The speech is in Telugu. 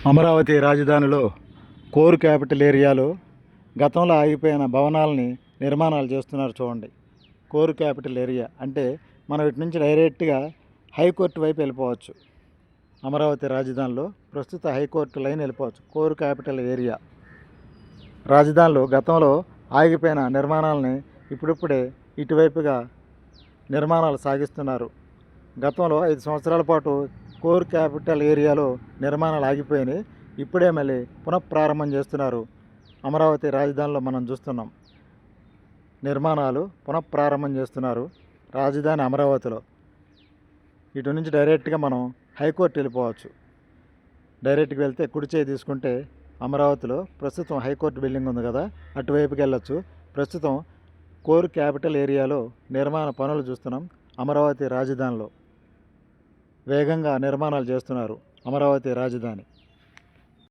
అమరావతి రాజధానిలో కోర్ క్యాపిటల్ ఏరియాలో గతంలో ఆగిపోయిన భవనాలని నిర్మాణాలు చేస్తున్నారు చూడండి. కోర్ క్యాపిటల్ ఏరియా అంటే మనం ఇటు నుంచి డైరెక్ట్గా హైకోర్టు వైపు వెళ్ళిపోవచ్చు. అమరావతి రాజధానిలో ప్రస్తుత హైకోర్టు లైన్ వెళ్ళిపోవచ్చు. కోర్ క్యాపిటల్ ఏరియా రాజధానిలో గతంలో ఆగిపోయిన నిర్మాణాలని ఇప్పుడిప్పుడే ఇటువైపుగా నిర్మాణాలు సాగిస్తున్నారు. గతంలో 5 సంవత్సరాల పాటు కోర్ క్యాపిటల్ ఏరియాలో నిర్మాణాలు ఆగిపోయినాయి. ఇప్పుడే మళ్ళీ పునఃప్రారంభం చేస్తున్నారు. అమరావతి రాజధానిలో మనం చూస్తున్నాం, నిర్మాణాలు పునఃప్రారంభం చేస్తున్నారు రాజధాని అమరావతిలో. ఇటు నుంచి డైరెక్ట్గా మనం హైకోర్టు వెళ్ళిపోవచ్చు. డైరెక్ట్గా వెళ్తే కుడి చేయి తీసుకుంటే అమరావతిలో ప్రస్తుతం హైకోర్టు బిల్డింగ్ ఉంది కదా, అటువైపుకి వెళ్ళొచ్చు. ప్రస్తుతం కోర్ క్యాపిటల్ ఏరియాలో నిర్మాణ పనులు చూస్తున్నాం. అమరావతి రాజధానిలో వేగంగా నిర్మాణాలు చేస్తున్నారు అమరావతి రాజధాని.